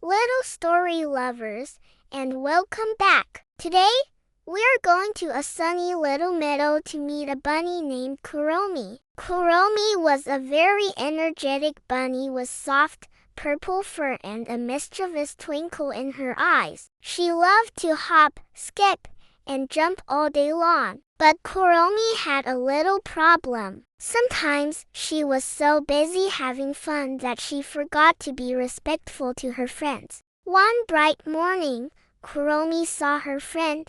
little story lovers, and welcome back. Today, we're going to a sunny little meadow to meet a bunny named Kuromi. Kuromi was a very energetic bunny with soft, purple fur and a mischievous twinkle in her eyes. She loved to hop, skip, and jump all day long. But Kuromi had a little problem. Sometimes she was so busy having fun that she forgot to be respectful to her friends. One bright morning, Kuromi saw her friend,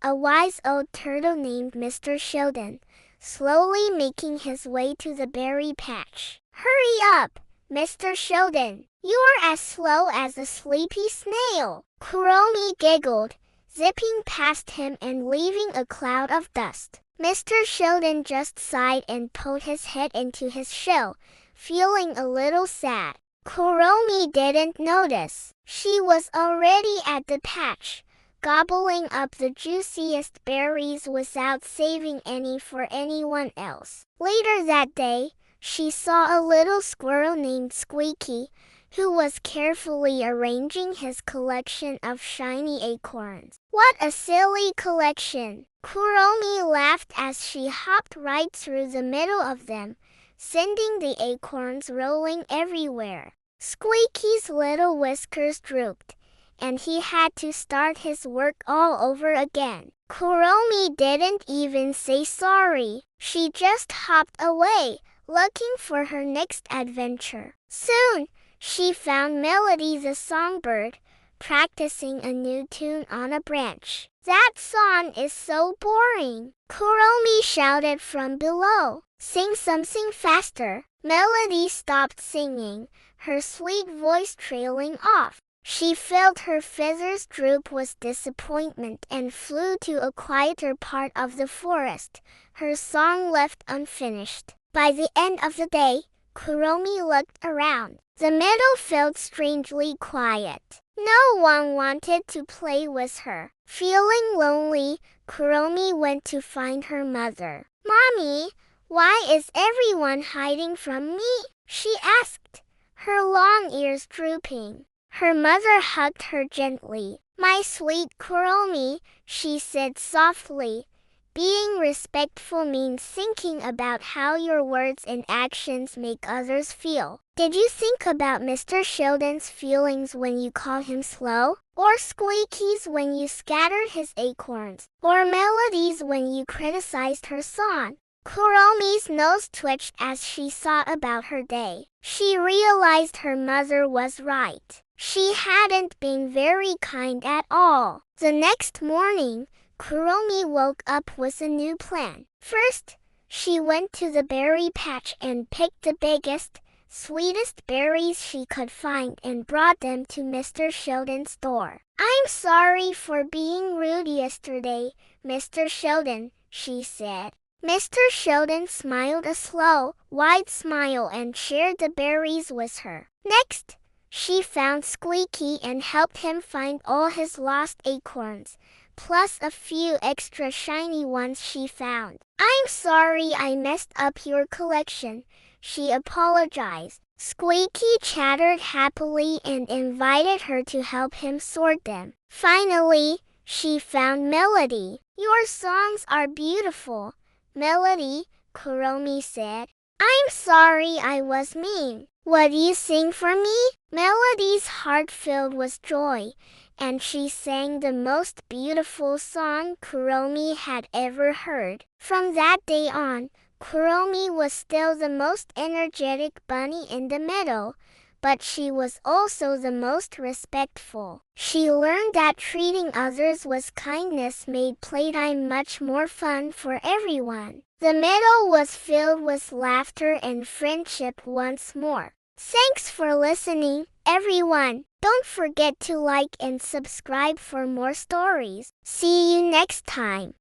a wise old turtle named Mr. Sheldon, slowly making his way to the berry patch. "Hurry up, Mr. Sheldon. You're as slow as a sleepy snail," Kuromi giggled, zipping past him and leaving a cloud of dust. Mr. Sheldon just sighed and poked his head into his shell, feeling a little sad. Kuromi didn't notice. She was already at the patch, gobbling up the juiciest berries without saving any for anyone else. Later that day, she saw a little squirrel named Squeaky, who was carefully arranging his collection of shiny acorns. "What a silly collection!" Kuromi laughed as she hopped right through the middle of them, sending the acorns rolling everywhere. Squeaky's little whiskers drooped, and he had to start his work all over again. Kuromi didn't even say sorry. She just hopped away, looking for her next adventure. Soon, she found Melody the songbird, practicing a new tune on a branch. "That song is so boring," Kuromi shouted from below. "Sing something faster." Melody stopped singing, her sweet voice trailing off. She felt her feathers droop with disappointment and flew to a quieter part of the forest, her song left unfinished. By the end of the day, Kuromi looked around. The meadow felt strangely quiet. No one wanted to play with her. Feeling lonely, Kuromi went to find her mother. "Mommy, why is everyone hiding from me?" she asked, her long ears drooping. Her mother hugged her gently. "My sweet Kuromi," she said softly, "being respectful means thinking about how your words and actions make others feel. Did you think about Mr. Sheldon's feelings when you called him slow? Or Squeaky's when you scattered his acorns? Or Melody's when you criticized her song?" Kuromi's nose twitched as she thought about her day. She realized her mother was right. She hadn't been very kind at all. The next morning, Kuromi woke up with a new plan. First, she went to the berry patch and picked the biggest, sweetest berries she could find and brought them to Mr. Sheldon's door. "I'm sorry for being rude yesterday, Mr. Sheldon," she said. Mr. Sheldon smiled a slow, wide smile and shared the berries with her. Next, she found Squeaky and helped him find all his lost acorns, plus a few extra shiny ones she found. "I'm sorry I messed up your collection," she apologized. Squeaky chattered happily and invited her to help him sort them. Finally, she found Melody. "Your songs are beautiful, Melody," Kuromi said. "I'm sorry I was mean. Would you sing for me?" Melody's heart filled with joy, and she sang the most beautiful song Kuromi had ever heard. From that day on, Kuromi was still the most energetic bunny in the meadow, but she was also the most respectful. She learned that treating others with kindness made playtime much more fun for everyone. The meadow was filled with laughter and friendship once more. Thanks for listening, everyone. Don't forget to like and subscribe for more stories. See you next time.